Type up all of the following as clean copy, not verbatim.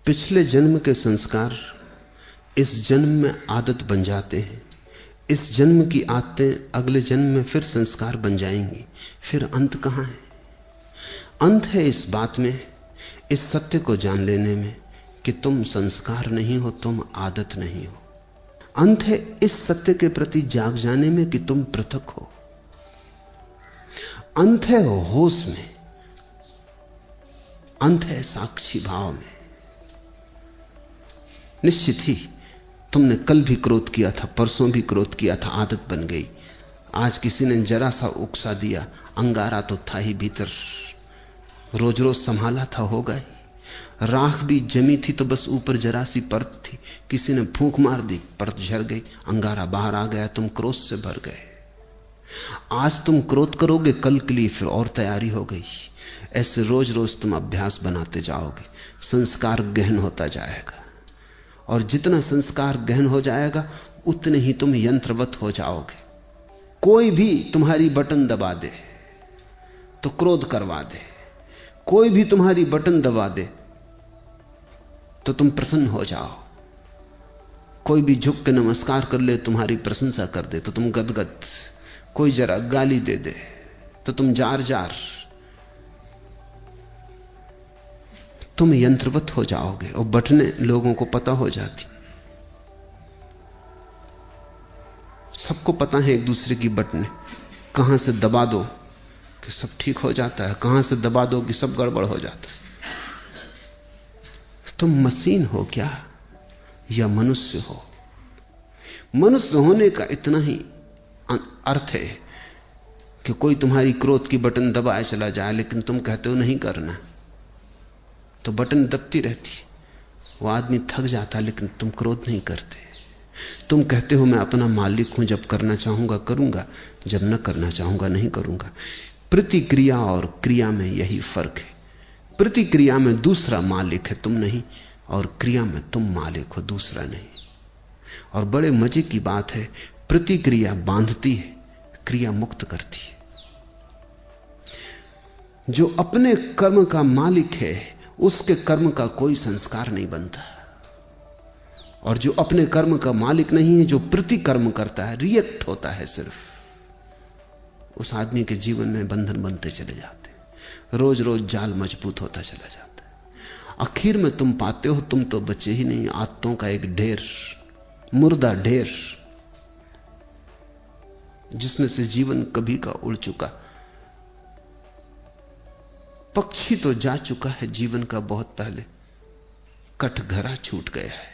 पिछले जन्म के संस्कार इस जन्म में आदत बन जाते हैं। इस जन्म की आदतें अगले जन्म में फिर संस्कार बन जाएंगी। फिर अंत कहां है? अंत है इस बात में, इस सत्य को जान लेने में कि तुम संस्कार नहीं हो, तुम आदत नहीं हो। अंत है इस सत्य के प्रति जाग जाने में कि तुम पृथक हो। अंत है होश में, अंत है साक्षी भाव में। निश्चित ही तुमने कल भी क्रोध किया था, परसों भी क्रोध किया था, आदत बन गई। आज किसी ने जरा सा उकसा दिया, अंगारा तो था ही भीतर, रोज रोज संभाला था, हो गई। राख भी जमी थी तो बस ऊपर जरा सी परत थी, किसी ने फूंक मार दी, परत झड़ गई, अंगारा बाहर आ गया, तुम क्रोध से भर गए। आज तुम क्रोध करोगे, कल के लिए फिर और तैयारी हो गई। ऐसे रोज रोज तुम अभ्यास बनाते जाओगे, संस्कार गहन होता जाएगा। और जितना संस्कार गहन हो जाएगा उतने ही तुम यंत्रवत हो जाओगे। कोई भी तुम्हारी बटन दबा दे तो क्रोध करवा दे, कोई भी तुम्हारी बटन दबा दे तो तुम प्रसन्न हो जाओ, कोई भी झुक के नमस्कार कर ले, तुम्हारी प्रशंसा कर दे तो तुम गदगद, कोई जरा गाली दे दे तो तुम जार जार। तुम यंत्रवत हो जाओगे और बटने लोगों को पता हो जाती। सबको पता है एक दूसरे की बटने, कहां से दबा दो कि सब ठीक हो जाता है, कहां से दबा दो कि सब गड़बड़ हो जाता है। तुम मशीन हो क्या या मनुष्य हो? मनुष्य होने का इतना ही अर्थ है कि कोई तुम्हारी क्रोध की बटन दबाए चला जाए, लेकिन तुम कहते हो नहीं करना, तो बटन दबती रहती। वो आदमी थक जाता, लेकिन तुम क्रोध नहीं करते। तुम कहते हो मैं अपना मालिक हूं, जब करना चाहूंगा करूंगा, जब न करना चाहूंगा नहीं करूंगा। प्रतिक्रिया और क्रिया में यही फर्क है। प्रतिक्रिया में दूसरा मालिक है, तुम नहीं, और क्रिया में तुम मालिक हो, दूसरा नहीं। और बड़े मजे की बात है, प्रतिक्रिया बांधती है, क्रिया मुक्त करती है। जो अपने कर्म का मालिक है उसके कर्म का कोई संस्कार नहीं बनता, और जो अपने कर्म का मालिक नहीं है, जो प्रतिकर्म करता है, रिएक्ट होता है सिर्फ, उस आदमी के जीवन में बंधन बनते चले जाते, रोज रोज जाल मजबूत होता चला जाता है। आखिर में तुम पाते हो तुम तो बचे ही नहीं, आदतों का एक ढेर, मुर्दा ढेर, जिसमें से जीवन कभी का उड़ चुका। पक्षी तो जा चुका है जीवन का बहुत पहले, कटघरा छूट गया है,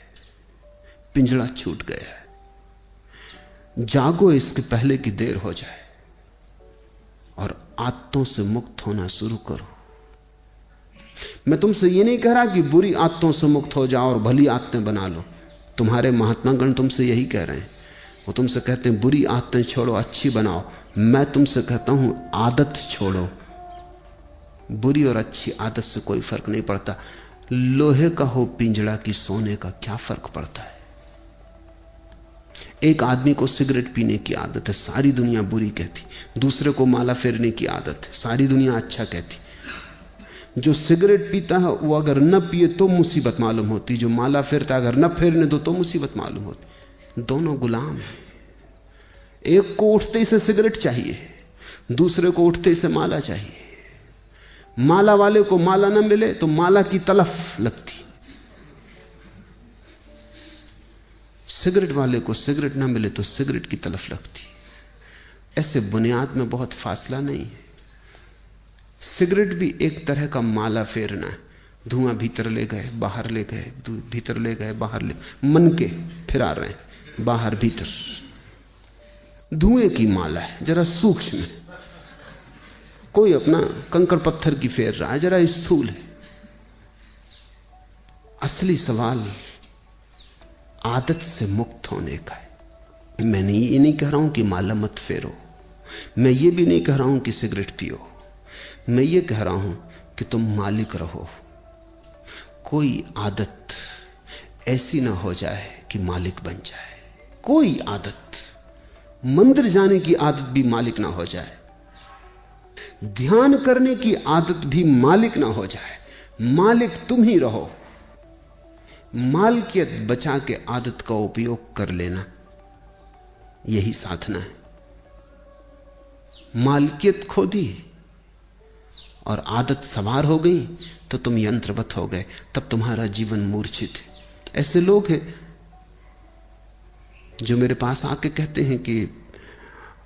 पिंजड़ा छूट गया है। जागो इसके पहले की देर हो जाए और आदतों से मुक्त होना शुरू करो। मैं तुमसे ये नहीं कह रहा कि बुरी आदतों से मुक्त हो जाओ और भली आदतें बना लो। तुम्हारे महात्मागण तुमसे यही कह रहे हैं, वो तुमसे कहते हैं बुरी आदतें छोड़ो, अच्छी बनाओ। मैं तुमसे कहता हूं आदत छोड़ो। बुरी और अच्छी आदत से कोई फर्क नहीं पड़ता। लोहे का हो पिंजड़ा की सोने का क्या फर्क पड़ता है? एक आदमी को सिगरेट पीने की आदत है, सारी दुनिया बुरी कहती। दूसरे को माला फेरने की आदत है, सारी दुनिया अच्छा कहती। जो सिगरेट पीता है वो अगर न पिए तो मुसीबत मालूम होती, जो माला फेरता अगर न फेरने दो तो मुसीबत मालूम होती। दोनों गुलाम हैं। एक को उठते ही से सिगरेट चाहिए, दूसरे को उठते ही से माला चाहिए। माला वाले को माला न मिले तो माला की तलफ लगती, सिगरेट वाले को सिगरेट न मिले तो सिगरेट की तलफ लगती। ऐसे बुनियाद में बहुत फासला नहीं है। सिगरेट भी एक तरह का माला फेरना है। धुआं भीतर ले गए बाहर ले गए, भीतर ले गए बाहर ले, मन के फिरा रहे हैं बाहर भीतर। धुएं की माला है, जरा सूक्ष्म है। कोई अपना कंकड़ पत्थर की फेर रहा है, जरा स्थूल है। असली सवाल आदत से मुक्त होने का है। मैंने ये नहीं कह रहा हूं कि माला मत फेरो, मैं ये भी नहीं कह रहा हूं कि सिगरेट पियो। मैं ये कह रहा हूं कि तुम मालिक रहो। कोई आदत ऐसी ना हो जाए कि मालिक बन जाए। कोई आदत, मंदिर जाने की आदत भी मालिक ना हो जाए, ध्यान करने की आदत भी मालिक ना हो जाए। मालिक तुम ही रहो। मालकियत बचा के आदत का उपयोग कर लेना, यही साधना है। मालकियत खो दी और आदत सवार हो गई तो तुम यंत्रवत हो गए, तब तुम्हारा जीवन मूर्छित है। ऐसे लोग हैं जो मेरे पास आके कहते हैं कि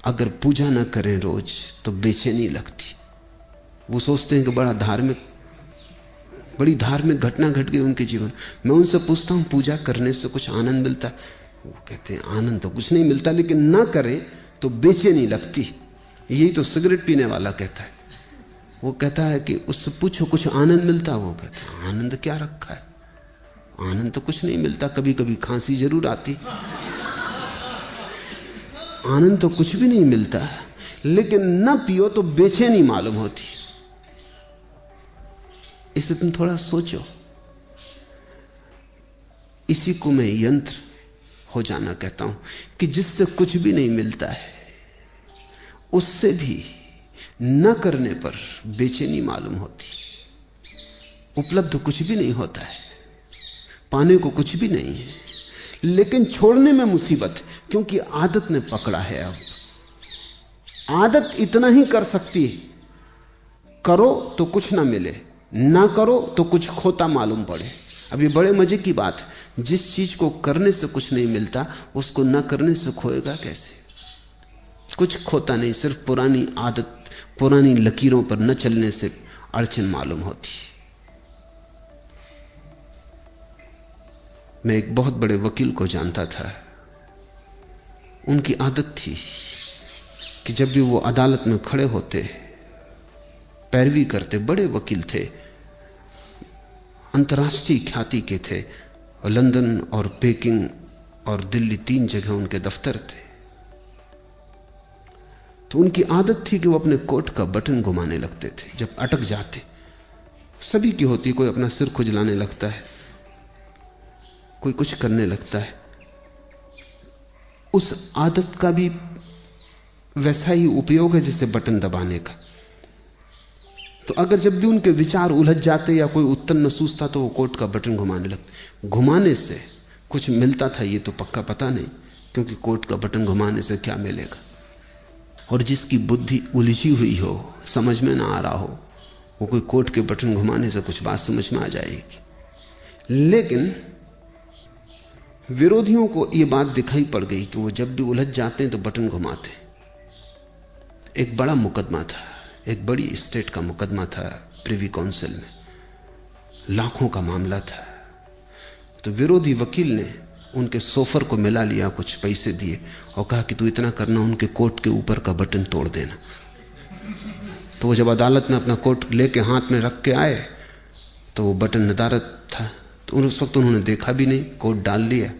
अगर पूजा ना करें रोज तो बेचैनी लगती। वो सोचते हैं कि बड़ी धार्मिक घटना घट गई उनके जीवन। मैं उनसे पूछता हूं पूजा करने से कुछ आनंद मिलता? वो कहते हैं आनंद तो कुछ नहीं मिलता, लेकिन ना करें तो बेचैनी लगती। यही तो सिगरेट पीने वाला कहता है। वो कहता है कि उससे पूछो कुछ आनंद मिलता? वो कहता है आनंद क्या रखा है, आनंद तो कुछ नहीं मिलता, कभी कभी खांसी जरूर आती, आनंद तो कुछ भी नहीं मिलता। लेकिन ना पियो तो बेचैनी मालूम होती। इसे तुम थोड़ा सोचो। इसी को मैं यंत्र हो जाना कहता हूं कि जिससे कुछ भी नहीं मिलता है, उससे भी न करने पर बेचैनी मालूम होती। उपलब्ध कुछ भी नहीं होता है, पाने को कुछ भी नहीं है, लेकिन छोड़ने में मुसीबत, क्योंकि आदत ने पकड़ा है। अब आदत इतना ही कर सकती है, करो तो कुछ ना मिले, ना करो तो कुछ खोता मालूम पड़े। अब ये बड़े मजे की बात है, जिस चीज को करने से कुछ नहीं मिलता उसको ना करने से खोएगा कैसे? कुछ खोता नहीं, सिर्फ पुरानी आदत, पुरानी लकीरों पर न चलने से अड़चन मालूम होती। मैं एक बहुत बड़े वकील को जानता था। उनकी आदत थी कि जब भी वो अदालत में खड़े होते, पैरवी करते, बड़े वकील थे, अंतर्राष्ट्रीय ख्याति के थे, और लंदन और पेकिंग और दिल्ली 3 जगह उनके दफ्तर थे। तो उनकी आदत थी कि वो अपने कोट का बटन घुमाने लगते थे जब अटक जाते। सभी की होती, कोई अपना सिर खुजलाने लगता है, कोई कुछ करने लगता है। उस आदत का भी वैसा ही उपयोग है जैसे बटन दबाने का। तो अगर जब भी उनके विचार उलझ जाते या कोई उत्तर न सूझता तो वो कोट का बटन घुमाने लगते। घुमाने से कुछ मिलता था ये तो पक्का पता नहीं, क्योंकि कोट का बटन घुमाने से क्या मिलेगा। और जिसकी बुद्धि उलझी हुई हो, समझ में ना आ रहा हो, वो कोई कोट के बटन घुमाने से कुछ बात समझ में आ जाएगी। लेकिन विरोधियों को यह बात दिखाई पड़ गई कि वो जब भी उलझ जाते हैं तो बटन घुमाते। एक बड़ा मुकदमा था, एक बड़ी स्टेट का मुकदमा था प्रिवी काउंसिल में, लाखों का मामला था। तो विरोधी वकील ने उनके सोफर को मिला लिया, कुछ पैसे दिए और कहा कि तू इतना करना, उनके कोट के ऊपर का बटन तोड़ देना। तो वो जब अदालत में अपना कोट लेके हाथ में रख के आए तो वो बटन नदारद था। तो उस वक्त उन्होंने देखा भी नहीं, कोट डाल लिया।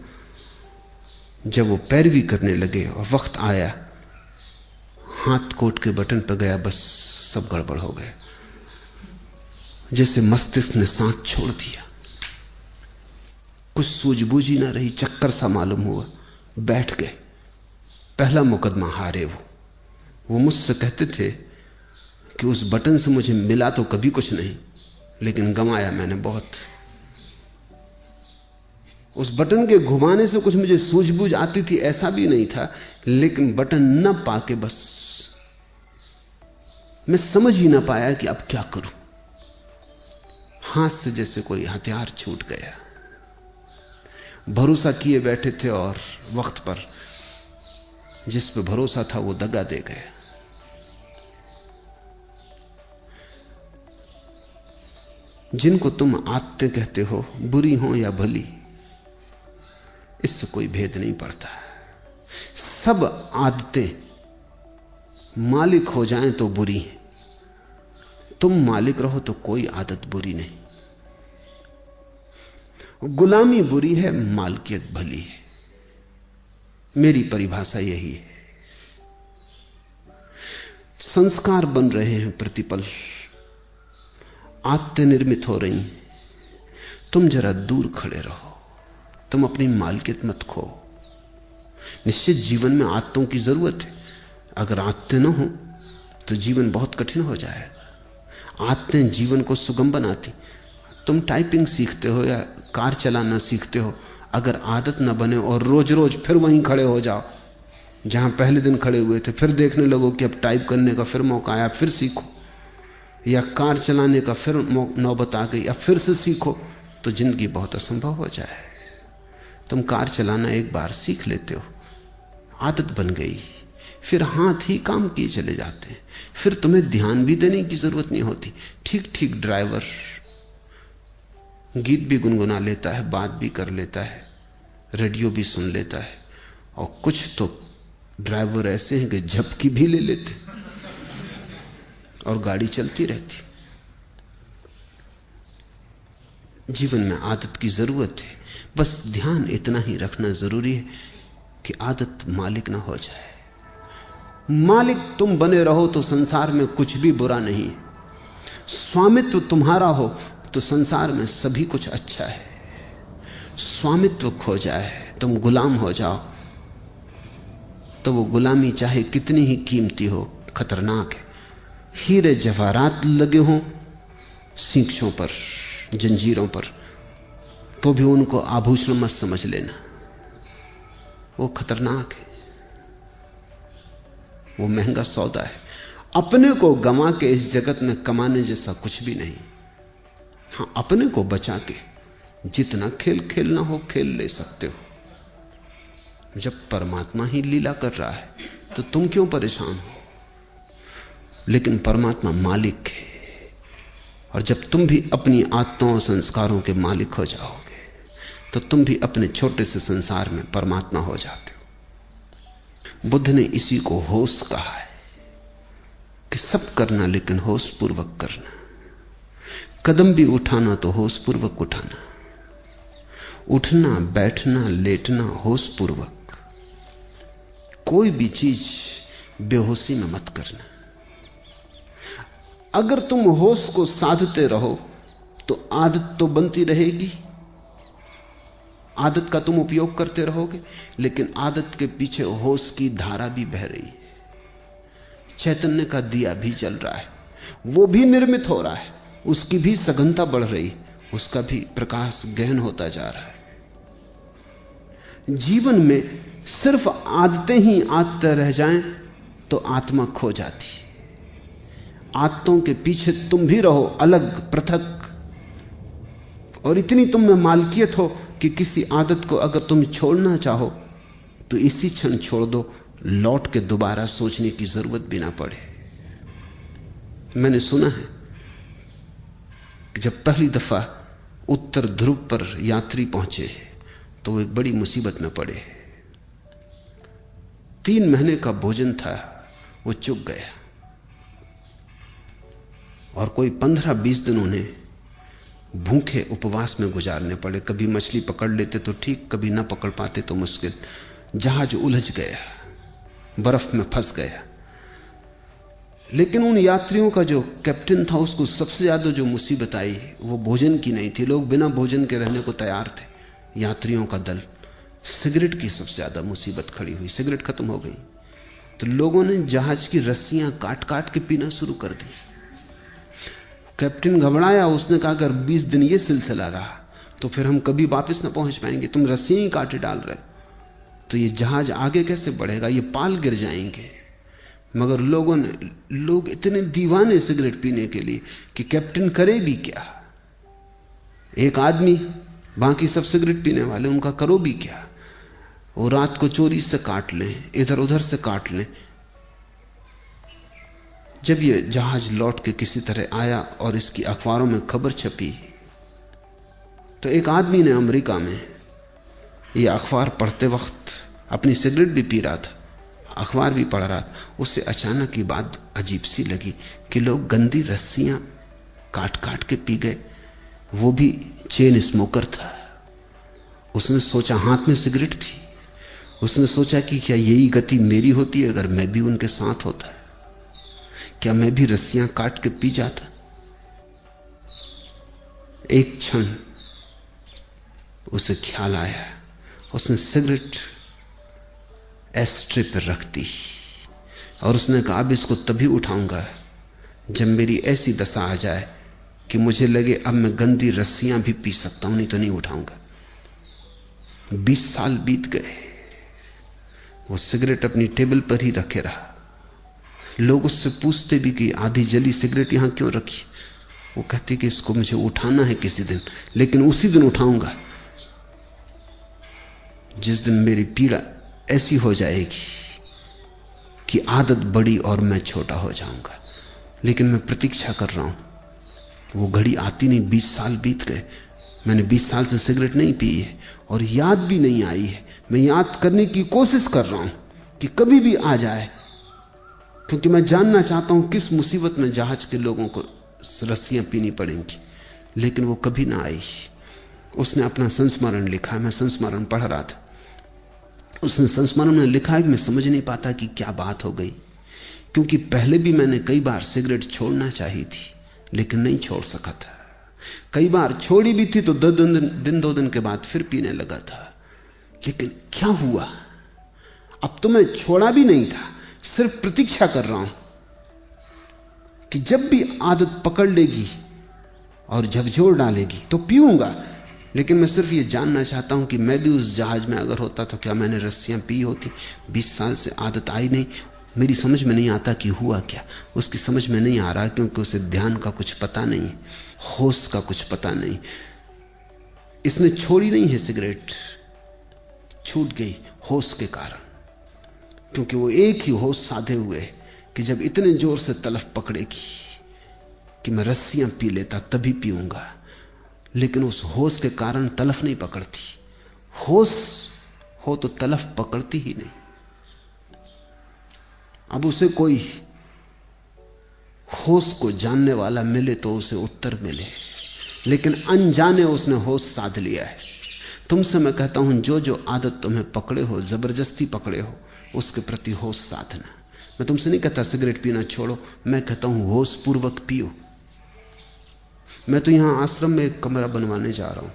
जब वो पैरवी करने लगे और वक्त आया, हाथ कोट के बटन पर गया, बस सब गड़बड़ हो गया। जैसे मस्तिष्क ने सांस छोड़ दिया, कुछ सूझबूझ ही ना रही, चक्कर सा मालूम हुआ, बैठ गए। पहला मुकदमा हारे वो मुझसे कहते थे कि उस बटन से मुझे मिला तो कभी कुछ नहीं, लेकिन गंवाया मैंने बहुत। उस बटन के घुमाने से कुछ मुझे सूझबूझ आती थी ऐसा भी नहीं था, लेकिन बटन न पाके बस मैं समझ ही ना पाया कि अब क्या करूं। हाथ से जैसे कोई हथियार छूट गया। भरोसा किए बैठे थे और वक्त पर जिस पे भरोसा था वो दगा दे गया। जिनको तुम आदतें कहते हो, बुरी हो या भली, इससे कोई भेद नहीं पड़ता। सब आदतें मालिक हो जाएं तो बुरी हैं, तुम मालिक रहो तो कोई आदत बुरी नहीं। गुलामी बुरी है, मालकियत भली है। मेरी परिभाषा यही है। संस्कार बन रहे हैं प्रतिपल, आदतें निर्मित हो रही हैं। तुम जरा दूर खड़े रहो, तुम अपनी मालकियत मत खो। निश्चित जीवन में आदतों की जरूरत है। अगर आदतें न हो तो जीवन बहुत कठिन हो जाएगा। आदतें जीवन को सुगम बनाती। तुम टाइपिंग सीखते हो या कार चलाना सीखते हो, अगर आदत न बने और रोज रोज फिर वहीं खड़े हो जाओ जहां पहले दिन खड़े हुए थे, फिर देखने लगो कि अब टाइप करने का फिर मौका आया, फिर सीखो, या कार चलाने का फिर नौबत आ गई, अब फिर से सीखो, तो जिंदगी बहुत असंभव हो जाए। तुम कार चलाना एक बार सीख लेते हो, आदत बन गई, फिर हाथ ही काम किए चले जाते हैं, फिर तुम्हें ध्यान भी देने की जरूरत नहीं होती। ठीक ठीक ड्राइवर गीत भी गुनगुना लेता है, बात भी कर लेता है, रेडियो भी सुन लेता है, और कुछ तो ड्राइवर ऐसे हैं कि झपकी भी ले लेते और गाड़ी चलती रहती। जीवन में आदत की जरूरत है, बस ध्यान इतना ही रखना जरूरी है कि आदत मालिक ना हो जाए। मालिक तुम बने रहो तो संसार में कुछ भी बुरा नहीं, स्वामित्व तुम्हारा हो तो संसार में सभी कुछ अच्छा है। स्वामित्व खो जाए, तुम गुलाम हो जाओ, तो वो गुलामी चाहे कितनी ही कीमती हो खतरनाक है। हीरे जवाहरात लगे हों सींखों पर, जंजीरों पर, तो भी उनको आभूषण मत समझ लेना, वो खतरनाक है, वो महंगा सौदा है। अपने को गंवा के इस जगत में कमाने जैसा कुछ भी नहीं। हाँ, अपने को बचा के जितना खेल खेलना हो खेल ले सकते हो। जब परमात्मा ही लीला कर रहा है तो तुम क्यों परेशान हो? लेकिन परमात्मा मालिक है, और जब तुम भी अपनी आत्माओं और संस्कारों के मालिक हो जाओगे तो तुम भी अपने छोटे से संसार में परमात्मा हो जाते हो। बुद्ध ने इसी को होश कहा है कि सब करना लेकिन होश पूर्वक करना। कदम भी उठाना तो होश पूर्वक उठाना, उठना बैठना लेटना होश पूर्वक। कोई भी चीज बेहोशी में मत करना। अगर तुम होश को साधते रहो तो आदत तो बनती रहेगी, आदत का तुम उपयोग करते रहोगे, लेकिन आदत के पीछे होश की धारा भी बह रही है। चैतन्य का दिया भी जल रहा है, वो भी निर्मित हो रहा है, उसकी भी सघनता बढ़ रही, उसका भी प्रकाश गहन होता जा रहा है। जीवन में सिर्फ आदतें ही आदतें रह जाएं तो आत्मा खो जाती है। आदतों के पीछे तुम भी रहो अलग पृथक, और इतनी तुम में मालकियत हो कि किसी आदत को अगर तुम छोड़ना चाहो तो इसी क्षण छोड़ दो, लौट के दोबारा सोचने की जरूरत भी ना पड़े। मैंने सुना है कि जब पहली दफा उत्तर ध्रुव पर यात्री पहुंचे तो वो एक बड़ी मुसीबत में पड़े। 3 महीने का भोजन था, वो चुक गया, और कोई 15-20 दिन उन्हें भूखे उपवास में गुजारने पड़े। कभी मछली पकड़ लेते तो ठीक, कभी ना पकड़ पाते तो मुश्किल। जहाज उलझ गया, बर्फ में फंस गया। लेकिन उन यात्रियों का जो कैप्टन था, उसको सबसे ज्यादा जो मुसीबत आई वो भोजन की नहीं थी। लोग बिना भोजन के रहने को तैयार थे, यात्रियों का दल। सिगरेट की सबसे ज्यादा मुसीबत खड़ी हुई। सिगरेट खत्म हो गई तो लोगों ने जहाज की रस्सियां काट काट के पीना शुरू कर दी। कैप्टन घबराया, उसने कहा अगर 20 दिन ये सिलसिला रहा तो फिर हम कभी वापस ना पहुंच पाएंगे। तुम रस्सियां ही काटे डाल रहे तो ये जहाज आगे कैसे बढ़ेगा, ये पाल गिर जाएंगे। मगर लोग इतने दीवाने सिगरेट पीने के लिए कि कैप्टन करे भी क्या। एक आदमी, बाकी सब सिगरेट पीने वाले, उनका करो भी क्या। वो रात को चोरी से काट लें, इधर उधर से काट लें। जब ये जहाज लौट के किसी तरह आया और इसकी अखबारों में खबर छपी तो एक आदमी ने अमेरिका में ये अखबार पढ़ते वक्त अपनी सिगरेट भी पी रहा था, अखबार भी पढ़ रहा था। उससे अचानक ये बात अजीब सी लगी कि लोग गंदी रस्सियां काट काट के पी गए। वो भी चेन स्मोकर था। उसने सोचा, हाथ में सिगरेट थी, उसने सोचा कि क्या यही गति मेरी होती है अगर मैं भी उनके साथ होता? क्या मैं भी रस्सियां काट के पी जाता? एक क्षण उसे ख्याल आया, उसने सिगरेट एस्ट्रे पर रख दी और उसने कहा अब इसको तभी उठाऊंगा जब मेरी ऐसी दशा आ जाए कि मुझे लगे अब मैं गंदी रस्सियां भी पी सकता हूं, नहीं तो नहीं उठाऊंगा। 20 साल बीत गए, वो सिगरेट अपनी टेबल पर ही रखे रहा। लोग उससे पूछते भी कि आधी जली सिगरेट यहां क्यों रखी? वो कहती कि इसको मुझे उठाना है किसी दिन, लेकिन उसी दिन उठाऊंगा जिस दिन मेरी पीड़ा ऐसी हो जाएगी कि आदत बड़ी और मैं छोटा हो जाऊंगा। लेकिन मैं प्रतीक्षा कर रहा हूं, वो घड़ी आती नहीं। 20 साल बीत गए, मैंने 20 साल से सिगरेट नहीं पी है और याद भी नहीं आई है। मैं याद करने की कोशिश कर रहा हूं कि कभी भी आ जाए, क्योंकि मैं जानना चाहता हूं किस मुसीबत में जहाज के लोगों को रस्सियां पीनी पड़ेंगी। लेकिन वो कभी ना आई। उसने अपना संस्मरण लिखा, मैं संस्मरण पढ़ रहा था। उसने संस्मरण में लिखा है कि मैं समझ नहीं पाता कि क्या बात हो गई, क्योंकि पहले भी मैंने कई बार सिगरेट छोड़ना चाही थी लेकिन नहीं छोड़ सका था। कई बार छोड़ी भी थी तो 2 दिन के बाद फिर पीने लगा था। लेकिन क्या हुआ? अब तो मैं छोड़ा भी नहीं था, सिर्फ प्रतीक्षा कर रहा हूं कि जब भी आदत पकड़ लेगी और झकझोर डालेगी तो पीऊंगा। लेकिन मैं सिर्फ ये जानना चाहता हूं कि मैं भी उस जहाज में अगर होता तो क्या मैंने रस्सियां पी होती? 20 साल से आदत आई नहीं। मेरी समझ में नहीं आता कि हुआ क्या। उसकी समझ में नहीं आ रहा क्योंकि उसे ध्यान का कुछ पता नहीं, होश का कुछ पता नहीं। इसने छोड़ी नहीं है सिगरेट, छूट गई होश के कारण, क्योंकि वो एक ही होश साधे हुए कि जब इतने जोर से तलफ पकड़ेगी कि मैं रस्सियां पी लेता तभी पीऊंगा। लेकिन उस होश के कारण तलफ नहीं पकड़ती। होश हो तो तलफ पकड़ती ही नहीं। अब उसे कोई होश को जानने वाला मिले तो उसे उत्तर मिले, लेकिन अनजाने उसने होश साध लिया है। तुमसे मैं कहता हूं, जो जो आदत तुम्हें पकड़े हो, जबरदस्ती पकड़े हो, उसके प्रति होश साधना। मैं तुमसे नहीं कहता सिगरेट पीना छोड़ो, मैं कहता हूं होश पूर्वक पियो। मैं तो यहां आश्रम में एक कमरा बनवाने जा रहा हूं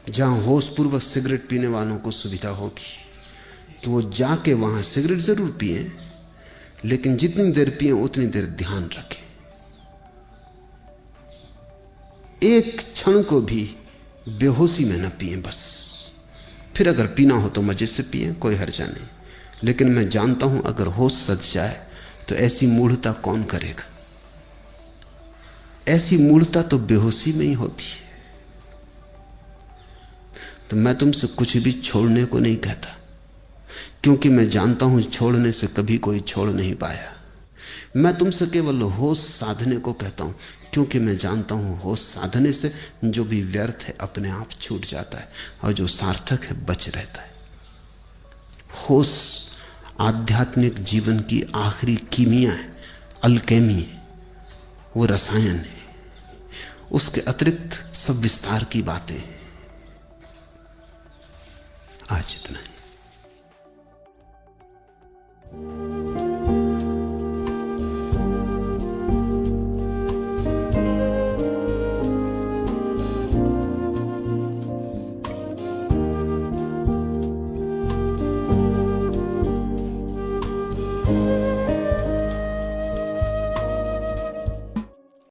जहां होश पूर्वक सिगरेट पीने वालों को सुविधा होगी कि वो जाके वहां सिगरेट जरूर पिए, लेकिन जितनी देर पिए उतनी देर ध्यान रखें। एक क्षण को भी बेहोशी में न पिए बस। फिर अगर पीना हो तो मजे से पिए, कोई हर्जा नहीं। लेकिन मैं जानता हूं अगर होश सज जाए तो ऐसी मूढ़ता कौन करेगा? ऐसी मूढ़ता तो बेहोशी में ही होती है। तो मैं तुमसे कुछ भी छोड़ने को नहीं कहता, क्योंकि मैं जानता हूं छोड़ने से कभी कोई छोड़ नहीं पाया। मैं तुमसे केवल होश साधने को कहता हूं, क्योंकि मैं जानता हूं होश साधने से जो भी व्यर्थ है अपने आप छूट जाता है और जो सार्थक है बच रहता है। होश आध्यात्मिक जीवन की आखिरी कीमिया है, अल्केमी है, वो रसायन है। उसके अतिरिक्त सब विस्तार की बातें हैं। आज इतना ही।